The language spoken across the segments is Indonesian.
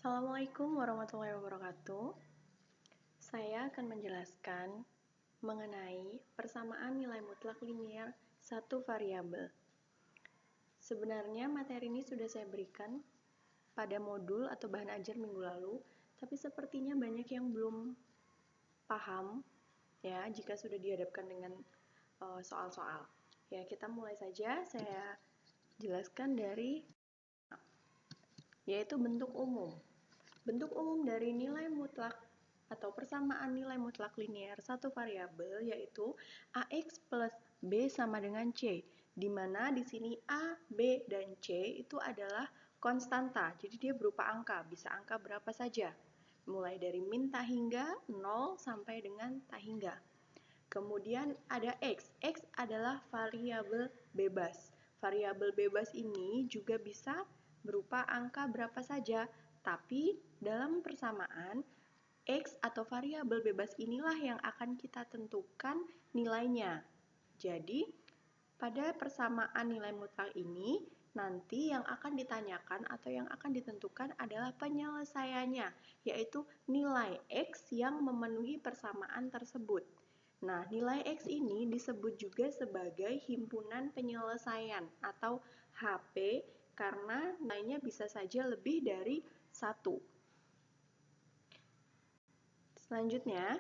Assalamualaikum warahmatullahi wabarakatuh. Saya akan menjelaskan mengenai persamaan nilai mutlak linier satu variabel. Sebenarnya materi ini sudah saya berikan pada modul atau bahan ajar minggu lalu, tapi sepertinya banyak yang belum paham ya jika sudah dihadapkan dengan soal-soal. Ya, kita mulai saja. Saya jelaskan dari yaitu bentuk umum. Bentuk umum dari nilai mutlak atau persamaan nilai mutlak linier satu variabel yaitu AX plus B sama dengan C, di mana di sini A, B, dan C itu adalah konstanta, jadi dia berupa angka, bisa angka berapa saja, mulai dari min tak hingga 0 sampai dengan tak hingga. Kemudian ada X, X adalah variabel bebas. Variabel bebas ini juga bisa berupa angka berapa saja, tapi dalam persamaan, X atau variabel bebas inilah yang akan kita tentukan nilainya. Jadi, pada persamaan nilai mutlak ini, nanti yang akan ditanyakan atau yang akan ditentukan adalah penyelesaiannya, yaitu nilai X yang memenuhi persamaan tersebut. Nah, nilai X ini disebut juga sebagai himpunan penyelesaian atau HP karena nilainya bisa saja lebih dari 1. Selanjutnya,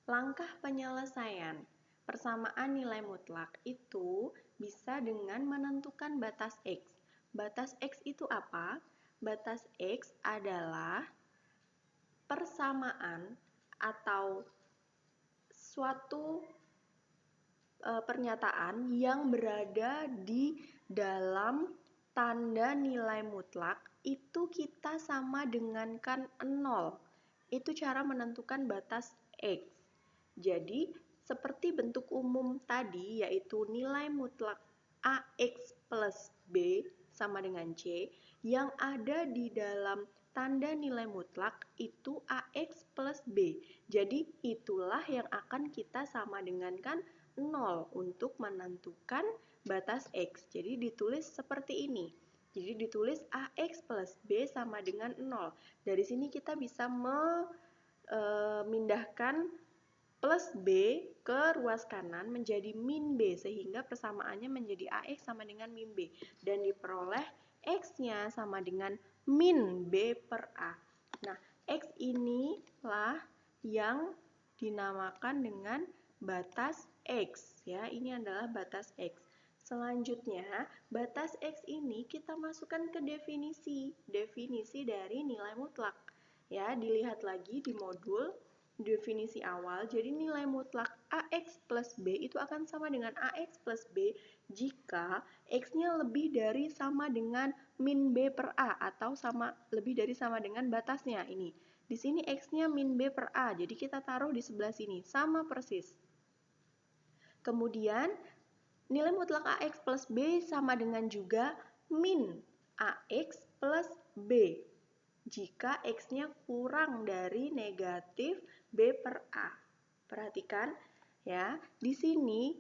langkah penyelesaian persamaan nilai mutlak itu bisa dengan menentukan batas X. Batas X itu apa? Batas X adalah persamaan atau suatu pernyataan yang berada di dalam tanda nilai mutlak itu kita sama dengankan 0. Itu cara menentukan batas X. Jadi, seperti bentuk umum tadi yaitu nilai mutlak AX plus B sama dengan C, yang ada di dalam tanda nilai mutlak itu AX plus B. Jadi, itulah yang akan kita sama dengankan 0 untuk menentukan batas X. Jadi, ditulis seperti ini. Jadi, ditulis AX plus B sama dengan 0. Dari sini kita bisa memindahkan plus B ke ruas kanan menjadi min B, sehingga persamaannya menjadi AX sama dengan min B. Dan diperoleh X-nya sama dengan min B per A. Nah, X inilah yang dinamakan dengan batas X. Ya, ini adalah batas X. Selanjutnya, batas X ini kita masukkan ke definisi dari nilai mutlak. Ya, dilihat lagi di modul definisi awal. Jadi nilai mutlak AX plus B itu akan sama dengan AX plus B jika X-nya lebih dari sama dengan min B per A atau lebih dari sama dengan batasnya ini. Di sini X-nya min B per A, jadi kita taruh di sebelah sini, sama persis. Kemudian nilai mutlak AX plus B sama dengan juga min AX plus B jika X-nya kurang dari negatif B per A. Perhatikan ya, di sini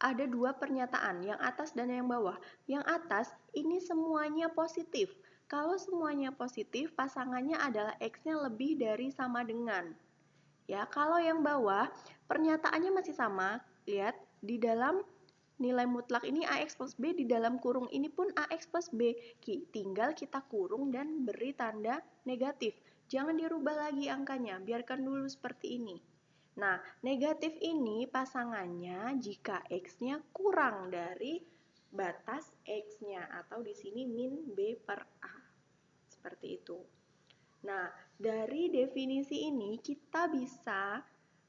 ada dua pernyataan, yang atas dan yang bawah. Yang atas ini semuanya positif. Kalau semuanya positif, pasangannya adalah X-nya lebih dari sama dengan. Ya, kalau yang bawah, pernyataannya masih sama. Lihat, di dalam nilai mutlak ini AX plus B, di dalam kurung ini pun AX plus B. Tinggal kita kurung dan beri tanda negatif. Jangan dirubah lagi angkanya, biarkan dulu seperti ini. Nah, negatif ini pasangannya jika X-nya kurang dari batas X-nya atau di sini min B per A. Seperti itu. Nah, dari definisi ini kita bisa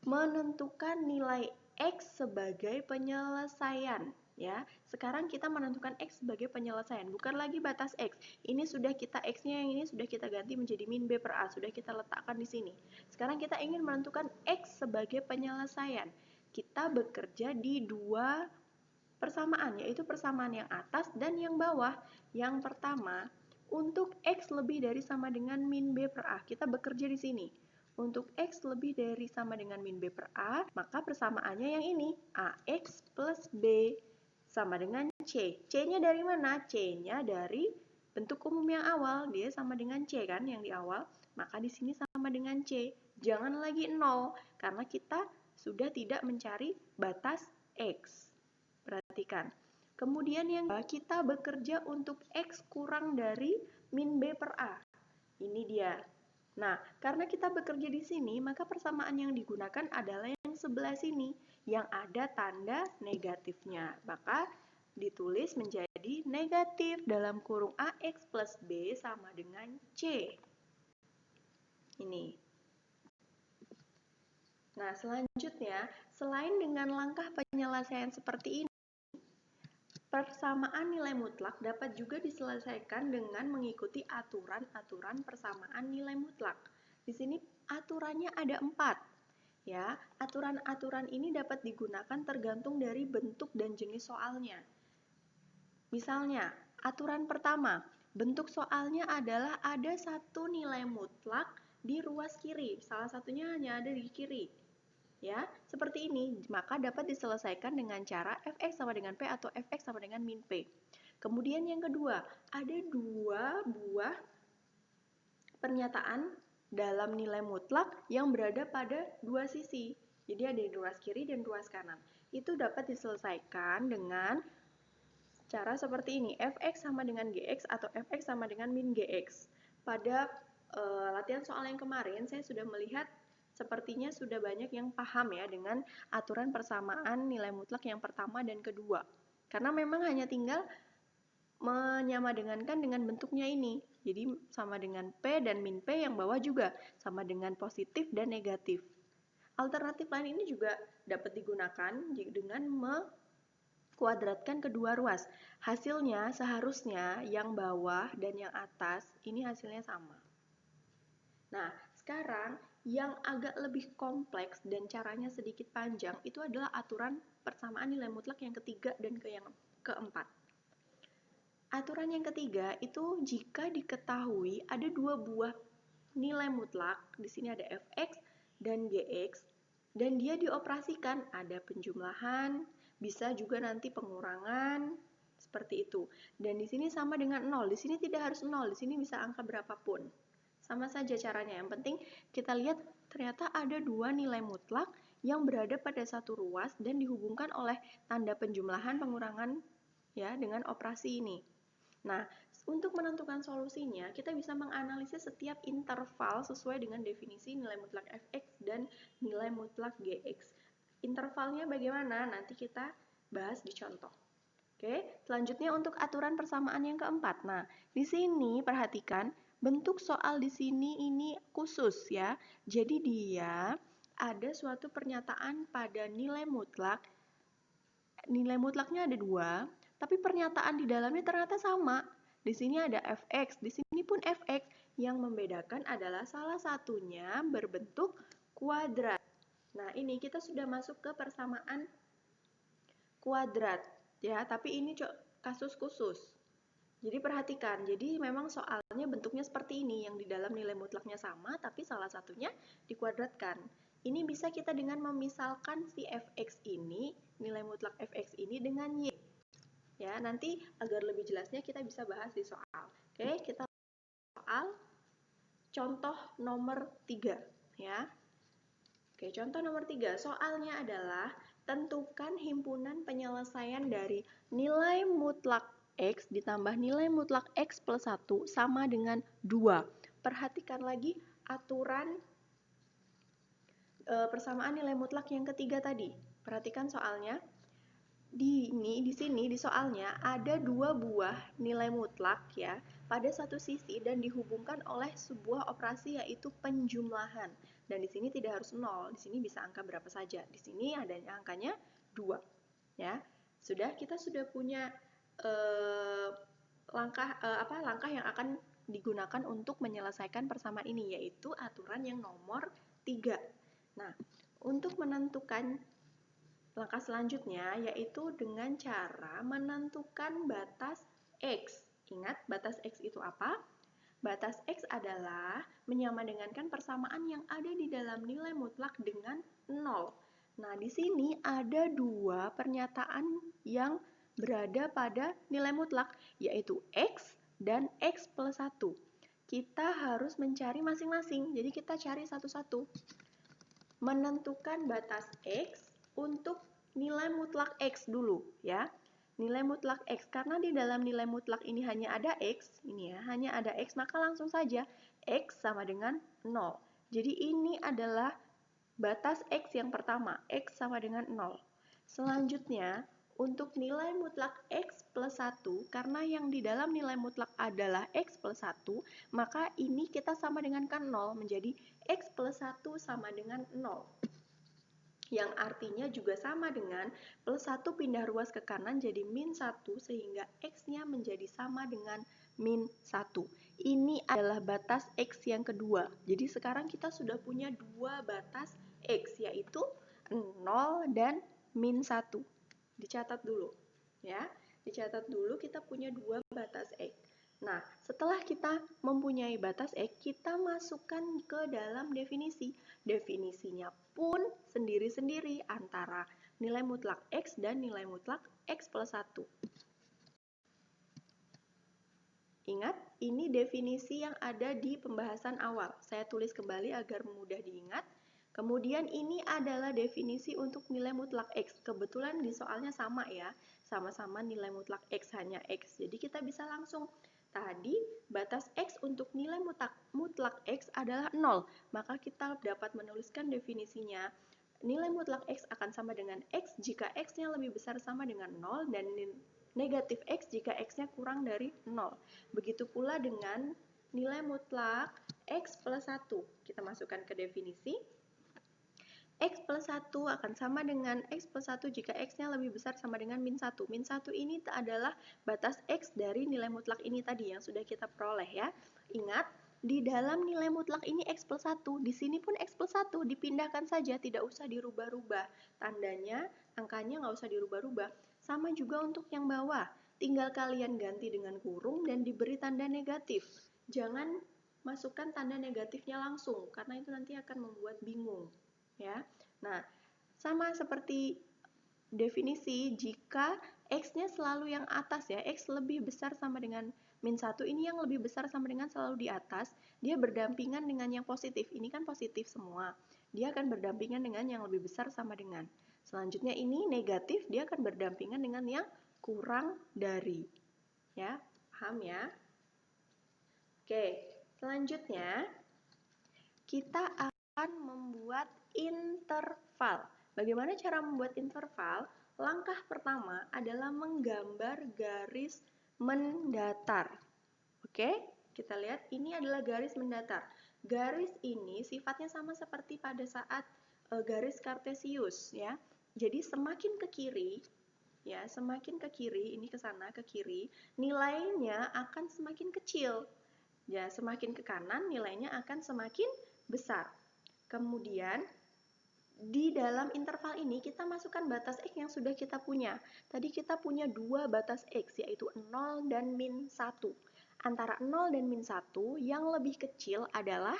menentukan nilai X sebagai penyelesaian. Ya, sekarang kita menentukan X sebagai penyelesaian, bukan lagi batas X. Ini sudah kita X-nya yang ini sudah kita ganti menjadi min B per A, sudah kita letakkan di sini. Sekarang kita ingin menentukan X sebagai penyelesaian. Kita bekerja di dua persamaan, yaitu persamaan yang atas dan yang bawah. Yang pertama, untuk X lebih dari sama dengan min B per A, kita bekerja di sini. Untuk X lebih dari sama dengan min B per A, maka persamaannya yang ini, AX plus B. sama dengan C. C-nya dari mana? C-nya dari bentuk umum yang awal, dia sama dengan C kan yang di awal, maka di sini sama dengan C. Jangan lagi 0, karena kita sudah tidak mencari batas X. Perhatikan. Kemudian yang kita bekerja untuk X kurang dari min B per A. Ini dia. Nah, karena kita bekerja di sini, maka persamaan yang digunakan adalah yang sebelah sini, yang ada tanda negatifnya. Maka ditulis menjadi negatif dalam kurung AX plus B sama dengan C. Ini. Nah, selanjutnya, selain dengan langkah penyelesaian seperti ini, persamaan nilai mutlak dapat juga diselesaikan dengan mengikuti aturan-aturan persamaan nilai mutlak. Di sini aturannya ada 4. Ya, aturan-aturan ini dapat digunakan tergantung dari bentuk dan jenis soalnya. Misalnya, aturan pertama, bentuk soalnya adalah ada satu nilai mutlak di ruas kiri. Salah satunya hanya ada di kiri. Ya, seperti ini, maka dapat diselesaikan dengan cara fx sama dengan p atau fx sama dengan min p. Kemudian yang kedua, ada dua buah pernyataan dalam nilai mutlak yang berada pada dua sisi. Jadi ada di ruas kiri dan ruas kanan. Itu dapat diselesaikan dengan cara seperti ini, fx sama dengan gx atau fx sama dengan min gx. Pada latihan soal yang kemarin, saya sudah melihat sepertinya sudah banyak yang paham ya dengan aturan persamaan nilai mutlak yang pertama dan kedua. Karena memang hanya tinggal menyamadengankan dengan bentuknya ini. Jadi sama dengan P dan min P yang bawah juga sama dengan positif dan negatif. Alternatif lain ini juga dapat digunakan dengan mekuadratkan kedua ruas. Hasilnya seharusnya yang bawah dan yang atas ini hasilnya sama. Nah, sekarang yang agak lebih kompleks dan caranya sedikit panjang itu adalah aturan persamaan nilai mutlak yang ketiga dan yang keempat. Aturan yang ketiga itu jika diketahui ada dua buah nilai mutlak, di sini ada fx dan gx, dan dia dioperasikan, ada penjumlahan, bisa juga nanti pengurangan, seperti itu. Dan di sini sama dengan 0, di sini tidak harus 0, di sini bisa angka berapapun. Sama saja caranya, yang penting kita lihat ternyata ada dua nilai mutlak yang berada pada satu ruas dan dihubungkan oleh tanda penjumlahan pengurangan ya dengan operasi ini. Nah, untuk menentukan solusinya, kita bisa menganalisis setiap interval sesuai dengan definisi nilai mutlak fx dan nilai mutlak gx. Intervalnya bagaimana? Nanti kita bahas di contoh. Oke, selanjutnya untuk aturan persamaan yang keempat. Nah, di sini perhatikan bentuk soal di sini ini khusus ya. Jadi dia ada suatu pernyataan pada nilai mutlak. Nilai mutlaknya ada 2, tapi pernyataan di dalamnya ternyata sama. Di sini ada fx, di sini pun fx. Yang membedakan adalah salah satunya berbentuk kuadrat. Nah, ini kita sudah masuk ke persamaan kuadrat ya, tapi ini kasus khusus. Jadi perhatikan, jadi memang soalnya bentuknya seperti ini, yang di dalam nilai mutlaknya sama, tapi salah satunya dikuadratkan. Ini bisa kita dengan memisalkan si fx ini, nilai mutlak fx ini dengan y. Ya, nanti agar lebih jelasnya kita bisa bahas di soal. Oke, kita soal contoh nomor 3 ya. Oke, contoh nomor 3, soalnya adalah tentukan himpunan penyelesaian dari nilai mutlak X ditambah nilai mutlak X plus 1 sama dengan 2. Perhatikan lagi aturan persamaan nilai mutlak yang ketiga tadi. Perhatikan soalnya. Di sini di soalnya ada dua buah nilai mutlak ya pada satu sisi dan dihubungkan oleh sebuah operasi yaitu penjumlahan. Dan di sini tidak harus 0, di sini bisa angka berapa saja. Di sini adanya angkanya 2. Ya. Kita sudah punya langkah yang akan digunakan untuk menyelesaikan persamaan ini yaitu aturan yang nomor 3. Nah, untuk menentukan langkah selanjutnya yaitu dengan cara menentukan batas X. Ingat, batas X itu apa? Batas X adalah menyamadengankan persamaan yang ada di dalam nilai mutlak dengan 0. Nah, di sini ada dua pernyataan yang berada pada nilai mutlak, yaitu X dan X plus 1. Kita harus mencari masing-masing, jadi kita cari satu-satu. Menentukan batas X untuk nilai mutlak X dulu, ya. Nilai mutlak X, karena di dalam nilai mutlak ini hanya ada X, ini ya, hanya ada X, maka langsung saja X sama dengan 0. Jadi ini adalah batas X yang pertama, X sama dengan 0. Selanjutnya, untuk nilai mutlak X plus 1, karena yang di dalam nilai mutlak adalah X plus 1, maka ini kita sama dengan kan 0, menjadi X plus 1 sama dengan 0. Yang artinya juga sama dengan plus 1 pindah ruas ke kanan jadi min 1, sehingga X-nya menjadi sama dengan min 1. Ini adalah batas X yang kedua. Jadi sekarang kita sudah punya dua batas X, yaitu 0 dan min 1. Dicatat dulu, ya. Dicatat dulu, kita punya dua batas X. Nah, setelah kita mempunyai batas X, kita masukkan ke dalam definisi. Definisinya pun sendiri-sendiri antara nilai mutlak X dan nilai mutlak X plus 1. Ingat, ini definisi yang ada di pembahasan awal. Saya tulis kembali agar mudah diingat. Kemudian ini adalah definisi untuk nilai mutlak X. Kebetulan di soalnya sama ya, sama-sama nilai mutlak X, hanya X. Jadi kita bisa langsung, tadi batas X untuk nilai mutlak X adalah 0. Maka kita dapat menuliskan definisinya. Nilai mutlak X akan sama dengan X jika X-nya lebih besar sama dengan 0 dan negatif X jika X-nya kurang dari 0. Begitu pula dengan nilai mutlak X plus 1. Kita masukkan ke definisi. X plus 1 akan sama dengan X plus 1 jika X-nya lebih besar sama dengan min 1. Min 1 ini adalah batas X dari nilai mutlak ini tadi yang sudah kita peroleh ya. Ingat, di dalam nilai mutlak ini X plus 1, di sini pun X plus 1, dipindahkan saja, tidak usah dirubah-rubah. Tandanya, angkanya nggak usah dirubah-rubah. Sama juga untuk yang bawah, tinggal kalian ganti dengan kurung dan diberi tanda negatif. Jangan masukkan tanda negatifnya langsung, karena itu nanti akan membuat bingung. Ya. Nah, sama seperti definisi, jika X-nya selalu yang atas ya, X lebih besar sama dengan min 1, ini yang lebih besar sama dengan selalu di atas, dia berdampingan dengan yang positif. Ini kan positif semua. Dia akan berdampingan dengan yang lebih besar sama dengan. Selanjutnya ini negatif, dia akan berdampingan dengan yang kurang dari. Ya, paham ya? Oke, selanjutnya kita akan membuat interval. Bagaimana cara membuat interval? Langkah pertama adalah menggambar garis mendatar. Oke, kita lihat ini adalah garis mendatar. Garis ini sifatnya sama seperti pada saat garis kartesius ya. Jadi semakin ke kiri ya, semakin ke kiri, ini ke sana ke kiri, nilainya akan semakin kecil. Ya, semakin ke kanan nilainya akan semakin besar. Kemudian di dalam interval ini kita masukkan batas X yang sudah kita punya. Tadi kita punya dua batas X, yaitu 0 dan min 1. Antara 0 dan min 1 yang lebih kecil adalah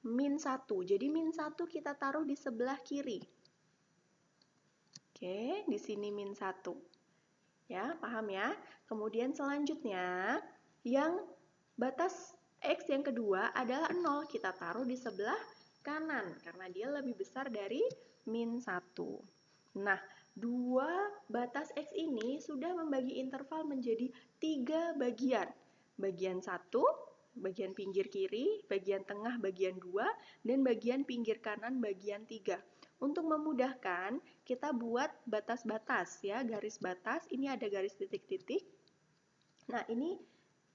min 1. Jadi min 1 kita taruh di sebelah kiri. Oke, di sini min 1. Ya, paham ya? Kemudian selanjutnya yang batas X yang kedua adalah 0. Kita taruh di sebelah kanan karena dia lebih besar dari min 1. Nah, dua batas X ini sudah membagi interval menjadi 3 bagian. Bagian 1, bagian pinggir kiri, bagian tengah bagian 2, dan bagian pinggir kanan bagian 3. Untuk memudahkan, kita buat batas-batas ya, garis batas. Ini ada garis titik-titik. Nah, ini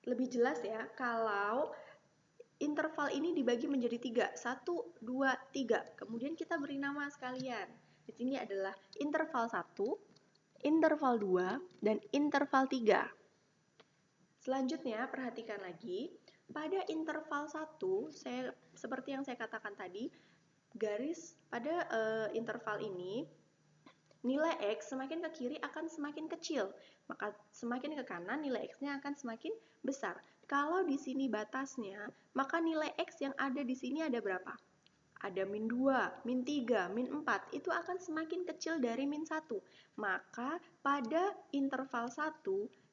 lebih jelas ya kalau interval ini dibagi menjadi 3, 1, 2, 3. Kemudian kita beri nama sekalian. Di sini adalah interval 1, interval 2, dan interval 3. Selanjutnya, perhatikan lagi. Pada interval 1, seperti yang saya katakan tadi, garis pada interval ini, nilai X semakin ke kiri akan semakin kecil, maka semakin ke kanan nilai X-nya akan semakin besar. Kalau di sini batasnya, maka nilai X yang ada di sini ada berapa? ada min 2, min 3, min 4, itu akan semakin kecil dari min 1. Maka pada interval 1,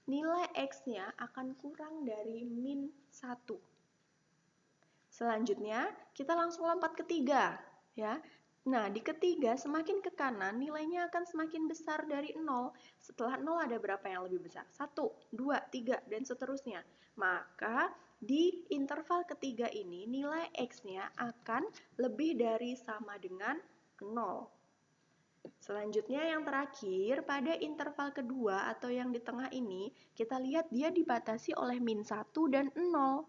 nilai X-nya akan kurang dari min 1. Selanjutnya, kita langsung lompat ke 3, ya. Nah, di ketiga, semakin ke kanan, nilainya akan semakin besar dari 0. Setelah 0 ada berapa yang lebih besar? 1, 2, 3, dan seterusnya. Maka, di interval ketiga ini, nilai X-nya akan lebih dari sama dengan 0. Selanjutnya yang terakhir, pada interval kedua atau yang di tengah ini, kita lihat dia dibatasi oleh min 1 dan 0.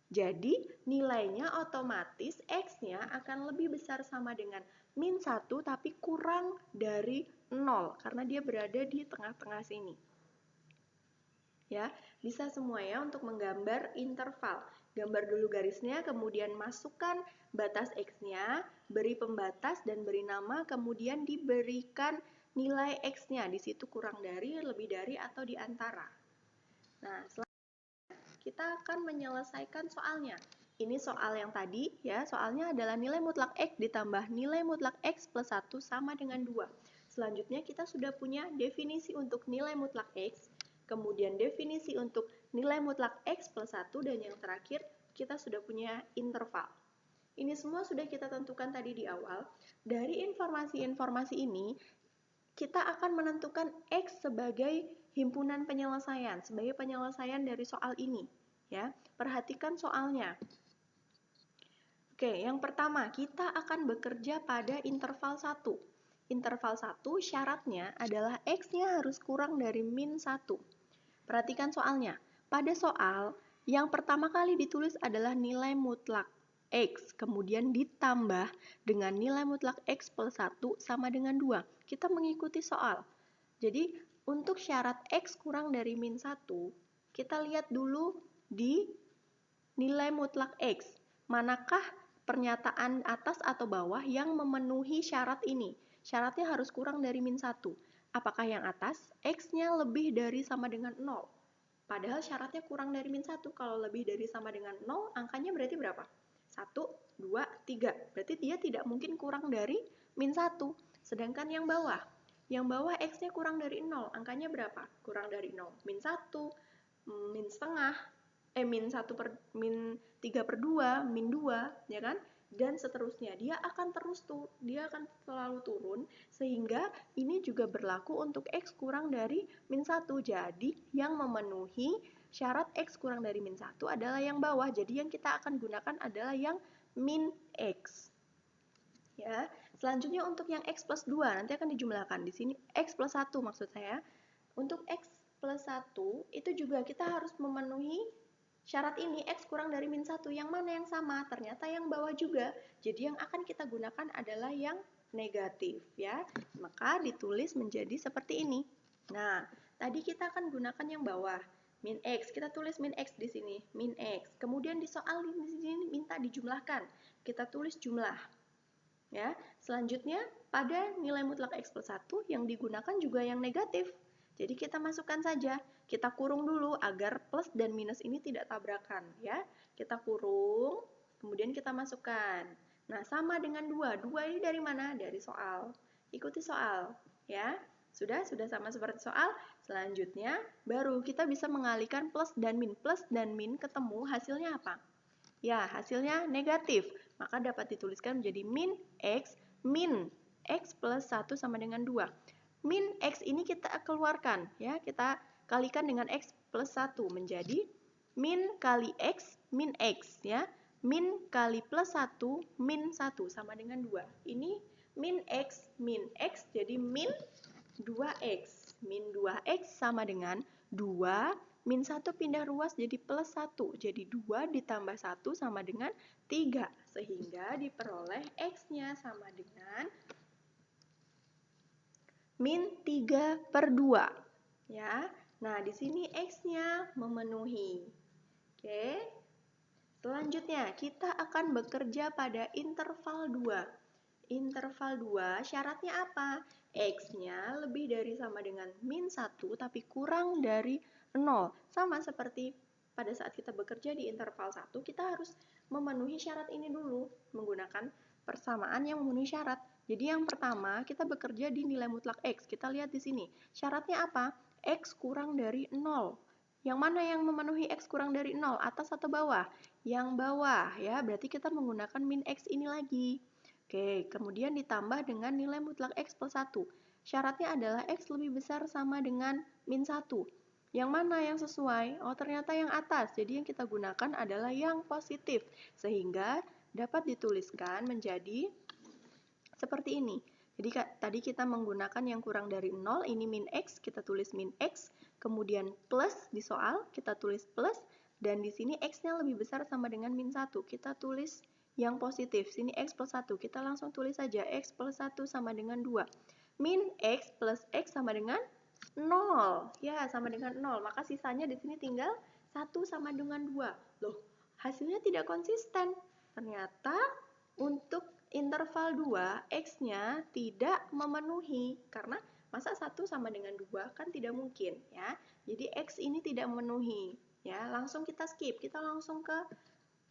Jadi, nilainya otomatis X-nya akan lebih besar sama dengan min 1 tapi kurang dari 0 karena dia berada di tengah-tengah sini. Ya, bisa semua ya untuk menggambar interval. Gambar dulu garisnya, kemudian masukkan batas X-nya, beri pembatas dan beri nama, kemudian diberikan nilai X-nya. Di situ kurang dari, lebih dari, atau di antara. Nah, kita akan menyelesaikan soalnya. Ini soal yang tadi ya, soalnya adalah nilai mutlak X ditambah nilai mutlak X plus 1 sama dengan 2. Selanjutnya kita sudah punya definisi untuk nilai mutlak X, kemudian definisi untuk nilai mutlak X plus 1, dan yang terakhir kita sudah punya interval. Ini semua sudah kita tentukan tadi di awal. Dari informasi-informasi ini, kita akan menentukan X sebagai himpunan penyelesaian, sebagai penyelesaian dari soal ini. Ya, perhatikan soalnya. Oke, yang pertama, kita akan bekerja pada interval 1. Interval 1 syaratnya adalah X-nya harus kurang dari min 1. Perhatikan soalnya. Pada soal, yang pertama kali ditulis adalah nilai mutlak X, kemudian ditambah dengan nilai mutlak X plus 1 sama dengan 2. Kita mengikuti soal. Jadi, untuk syarat X kurang dari min 1, kita lihat dulu di nilai mutlak X. Manakah pernyataan atas atau bawah yang memenuhi syarat ini? Syaratnya harus kurang dari min 1. Apakah yang atas? X-nya lebih dari sama dengan 0. Padahal syaratnya kurang dari min 1. Kalau lebih dari sama dengan 0, angkanya berarti berapa? 1, 2, 3. Berarti dia tidak mungkin kurang dari min 1. Sedangkan yang bawah X-nya kurang dari 0. Angkanya berapa? Kurang dari 0. Min 1, min setengah, min 1 per, min 3 per 2, min 2, ya kan? Dan seterusnya. Dia akan selalu turun, sehingga ini juga berlaku untuk X kurang dari min 1. Jadi, yang memenuhi syarat X kurang dari min 1 adalah yang bawah. Jadi, yang kita akan gunakan adalah yang min X. Ya, selanjutnya untuk yang X plus 2 nanti akan dijumlahkan. Di sini X plus 1 maksud saya. Untuk X plus 1 itu juga kita harus memenuhi syarat ini, X kurang dari min 1. Yang mana yang sama? Ternyata yang bawah juga. Jadi yang akan kita gunakan adalah yang negatif ya. Maka ditulis menjadi seperti ini. Nah, tadi kita akan gunakan yang bawah. Min X, kita tulis min X di sini, min X. Kemudian di soal di sini minta dijumlahkan. Kita tulis jumlah. Ya, selanjutnya pada nilai mutlak X plus 1 yang digunakan juga yang negatif. Jadi kita masukkan saja, kita kurung dulu agar plus dan minus ini tidak tabrakan ya. Kita kurung, kemudian kita masukkan. Nah, sama dengan 2. 2 ini dari mana? Dari soal. Ikuti soal ya. Sudah sama seperti soal. Selanjutnya baru kita bisa mengalihkan plus dan min. Plus dan min ketemu, hasilnya apa? Ya, hasilnya negatif. Maka dapat dituliskan menjadi min X plus 1 sama dengan 2. Min X ini kita keluarkan, ya, kita kalikan dengan X plus 1 menjadi min kali X, min X, ya. Min kali plus 1, min 1 sama dengan 2. Ini min X, jadi min 2X. Min 2X sama dengan 2, min 1 pindah ruas jadi plus 1. Jadi 2 ditambah 1 sama dengan 3. Sehingga diperoleh X-nya sama dengan min 3 per 2. Ya. Nah, di sini X-nya memenuhi. Oke. Selanjutnya, kita akan bekerja pada interval 2. Interval 2 syaratnya apa? X-nya lebih dari sama dengan min 1 tapi kurang dari 0. Sama seperti pada saat kita bekerja di interval 1, kita harus memenuhi syarat ini dulu menggunakan persamaan yang memenuhi syarat. Jadi yang pertama, kita bekerja di nilai mutlak X. Kita lihat di sini. Syaratnya apa? X kurang dari 0. Yang mana yang memenuhi X kurang dari 0? Atas atau bawah? Yang bawah, ya. Berarti kita menggunakan min X ini lagi. Oke, kemudian ditambah dengan nilai mutlak X plus 1. Syaratnya adalah X lebih besar sama dengan min 1. Yang mana yang sesuai? Oh, ternyata yang atas. Jadi yang kita gunakan adalah yang positif. Sehingga dapat dituliskan menjadi seperti ini. Jadi tadi kita menggunakan yang kurang dari 0, ini min X, kita tulis min X, kemudian plus di soal, kita tulis plus, dan di sini X-nya lebih besar sama dengan min 1, kita tulis yang positif, sini X plus 1, kita langsung tulis saja X plus 1 sama dengan 2. Min X plus X sama dengan 0, ya sama dengan 0, maka sisanya di sini tinggal 1 sama dengan 2. Loh, hasilnya tidak konsisten. Ternyata untuk interval 2, X-nya tidak memenuhi, karena masa 1 sama dengan 2 kan tidak mungkin, ya. Jadi X ini tidak memenuhi, ya. Langsung kita skip, kita langsung ke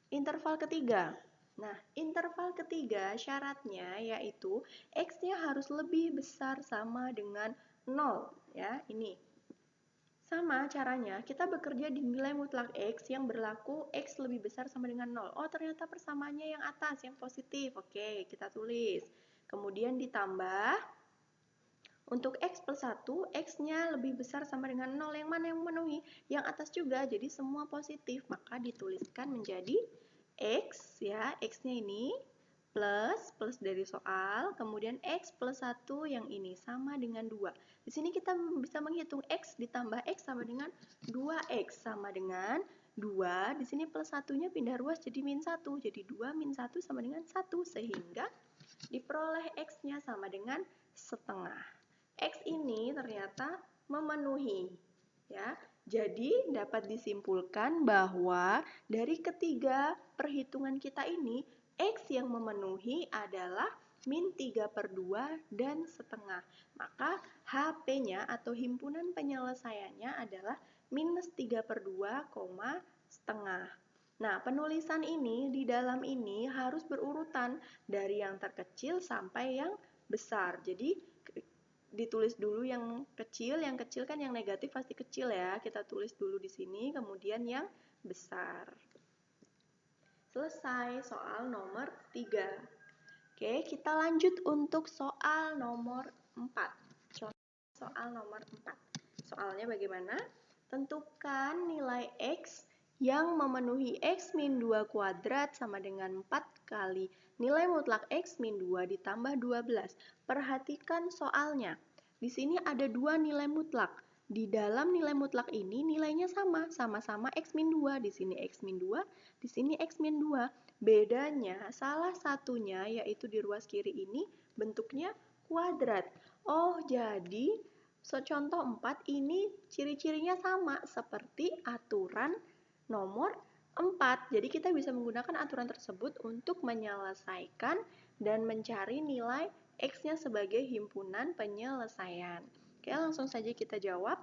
interval ketiga. Nah, interval ketiga syaratnya yaitu X-nya harus lebih besar sama dengan 0, ya. Ini. Sama caranya, kita bekerja di nilai mutlak X yang berlaku X lebih besar sama dengan 0. Oh, ternyata persamaannya yang atas, yang positif. Oke, kita tulis. Kemudian ditambah, untuk X plus 1, X-nya lebih besar sama dengan 0. Yang mana yang memenuhi? Yang atas juga, jadi semua positif. Maka dituliskan menjadi X, ya, X-nya ini plus dari soal, kemudian X plus 1 yang ini sama dengan 2. Di sini kita bisa menghitung X ditambah X sama dengan 2X sama dengan 2. Di sini plus 1-nya pindah ruas jadi min 1. Jadi 2 min 1 sama dengan 1. Sehingga diperoleh X-nya sama dengan setengah. X ini ternyata memenuhi, ya. Jadi dapat disimpulkan bahwa dari ketiga perhitungan kita ini, X yang memenuhi adalah min 3/2 dan setengah. Maka HP-nya atau himpunan penyelesaiannya adalah minus 3/2, setengah. Nah, penulisan ini di dalam ini harus berurutan dari yang terkecil sampai yang besar. Jadi ditulis dulu yang kecil kan yang negatif pasti kecil ya. Kita tulis dulu di sini, kemudian yang besar. Selesai soal nomor 3. Oke, kita lanjut untuk soal nomor 4. Soal nomor 4. Soalnya bagaimana? Tentukan nilai X yang memenuhi X min 2 kuadrat sama dengan 4 kali nilai mutlak X min 2 ditambah 12. Perhatikan soalnya. Di sini ada dua nilai mutlak. Di dalam nilai mutlak ini nilainya sama-sama X min 2. Di sini X min 2, di sini X min 2. Bedanya salah satunya yaitu di ruas kiri ini bentuknya kuadrat. Oh, jadi contoh 4 ini ciri-cirinya sama seperti aturan nomor 4. Jadi kita bisa menggunakan aturan tersebut untuk menyelesaikan dan mencari nilai X-nya sebagai himpunan penyelesaian. Oke, langsung saja kita jawab.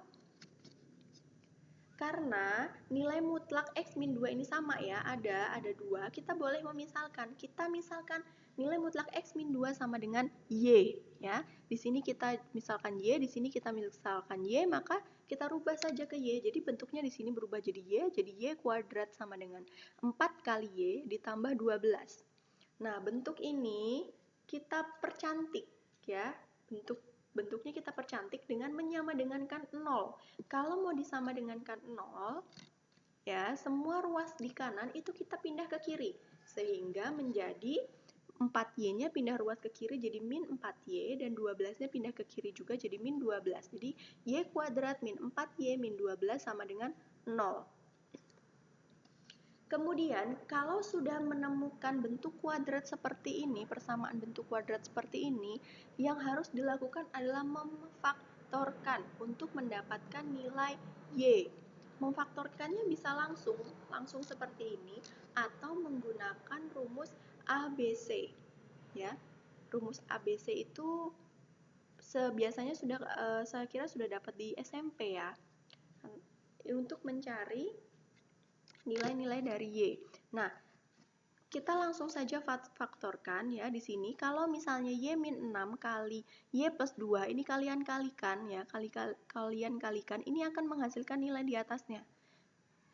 Karena nilai mutlak X min 2 ini sama ya, ada 2, kita boleh memisalkan. Kita misalkan nilai mutlak X min 2 sama dengan Y, ya. Di sini kita misalkan Y, di sini kita misalkan Y, maka kita rubah saja ke Y. Jadi bentuknya di sini berubah jadi Y kuadrat sama dengan 4 kali Y ditambah 12. Nah, bentuk ini kita percantik ya. Bentuknya kita percantik dengan menyamadengankan 0. Kalau mau disamadengankan 0, ya, semua ruas di kanan itu kita pindah ke kiri. Sehingga menjadi 4Y-nya pindah ruas ke kiri jadi min 4Y, dan 12-nya pindah ke kiri juga jadi min 12. Jadi Y kuadrat min 4Y min 12 sama dengan 0. Kemudian, kalau sudah menemukan bentuk kuadrat seperti ini, persamaan bentuk kuadrat seperti ini, yang harus dilakukan adalah memfaktorkan untuk mendapatkan nilai Y. Memfaktorkannya bisa langsung seperti ini, atau menggunakan rumus ABC. Ya, rumus ABC itu biasanya saya kira sudah dapat di SMP ya. Untuk mencari nilai-nilai dari Y. Nah, kita langsung saja faktorkan ya di sini. Kalau misalnya Y min 6 kali Y plus 2, ini kalian kalikan ya, kalian kalikan, ini akan menghasilkan nilai di atasnya.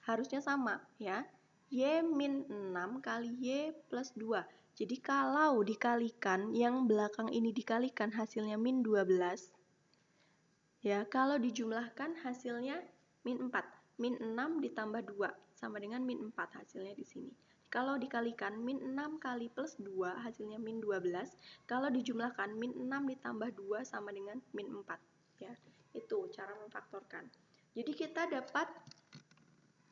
Harusnya sama ya. Y min 6 kali Y plus 2. Jadi kalau dikalikan, yang belakang ini dikalikan hasilnya min 12. Ya, kalau dijumlahkan hasilnya min 4. Min 6 ditambah 2 sama dengan min 4 hasilnya di sini. Kalau dikalikan min 6 kali plus 2 hasilnya min 12. Kalau dijumlahkan min 6 ditambah 2 sama dengan min 4. Ya, itu cara memfaktorkan. Jadi kita dapat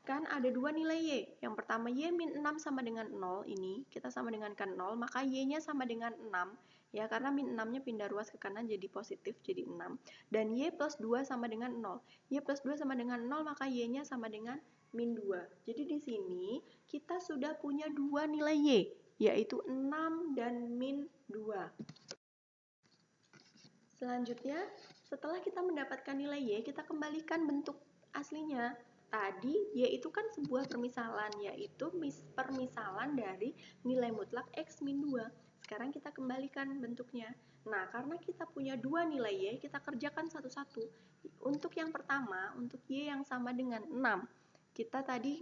kan ada dua nilai Y. Yang pertama Y min 6 sama dengan 0 ini, kita sama dengan kan 0, maka Y-nya sama dengan 6. Ya, karena min 6-nya pindah ruas ke kanan jadi positif, jadi 6. Dan Y plus 2 sama dengan 0. Y plus 2 sama dengan 0, maka Y-nya sama dengan min 2. Jadi di sini kita sudah punya dua nilai Y, yaitu 6 dan min 2. Selanjutnya, setelah kita mendapatkan nilai Y, kita kembalikan bentuk aslinya. Tadi, Y itu kan sebuah permisalan, yaitu permisalan dari nilai mutlak X min 2. Sekarang kita kembalikan bentuknya. Nah, karena kita punya dua nilai Y, kita kerjakan satu-satu. Untuk yang pertama, untuk Y yang sama dengan 6. Kita tadi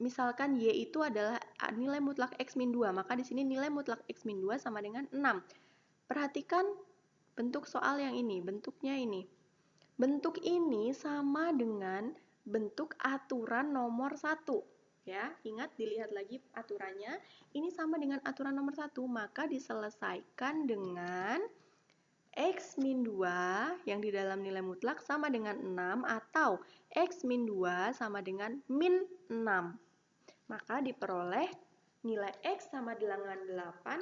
misalkan Y itu adalah nilai mutlak X min 2, maka di sini nilai mutlak X min 2 sama dengan 6. Perhatikan bentuk soal yang ini, bentuknya ini. Bentuk ini sama dengan bentuk aturan nomor 1. Ya, ingat dilihat lagi aturannya. Ini sama dengan aturan nomor 1, maka diselesaikan dengan X min 2 yang di dalam nilai mutlak sama dengan 6 atau X min 2 sama dengan min 6. Maka diperoleh nilai X sama dengan 8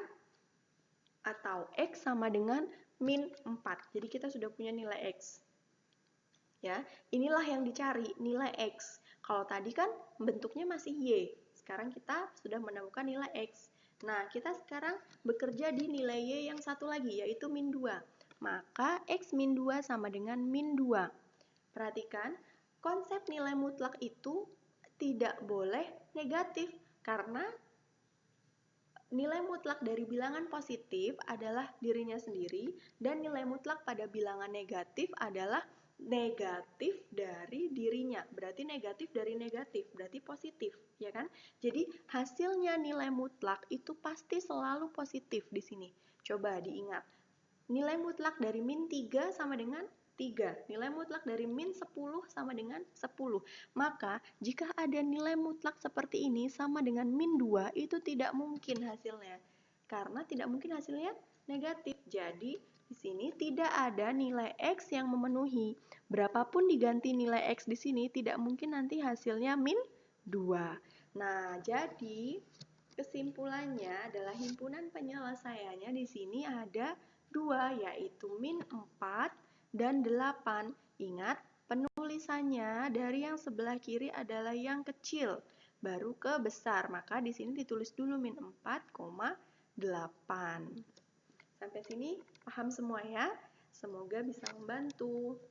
atau X sama dengan min 4. Jadi kita sudah punya nilai X. Ya, inilah yang dicari, nilai X. Kalau tadi kan bentuknya masih Y. Sekarang kita sudah menemukan nilai X. Nah, kita sekarang bekerja di nilai Y yang satu lagi, yaitu min 2. Maka X min 2 sama dengan min 2. Perhatikan, konsep nilai mutlak itu tidak boleh negatif, karena nilai mutlak dari bilangan positif adalah dirinya sendiri, dan nilai mutlak pada bilangan negatif adalah negatif dari dirinya. Berarti negatif dari negatif, berarti positif, ya kan? Jadi hasilnya nilai mutlak itu pasti selalu positif di sini. Coba diingat. Nilai mutlak dari min 3 sama dengan 3. Nilai mutlak dari min 10 sama dengan 10. Maka, jika ada nilai mutlak seperti ini sama dengan min 2, itu tidak mungkin hasilnya. Karena tidak mungkin hasilnya negatif. Jadi, di sini tidak ada nilai X yang memenuhi. Berapapun diganti nilai X di sini, tidak mungkin nanti hasilnya min 2. Nah, jadi kesimpulannya adalah himpunan penyelesaiannya di sini ada 2, yaitu min 4 dan 8. Ingat, penulisannya dari yang sebelah kiri adalah yang kecil, baru ke besar. Maka di sini ditulis dulu min 4,8. Sampai sini paham semua ya? Semoga bisa membantu.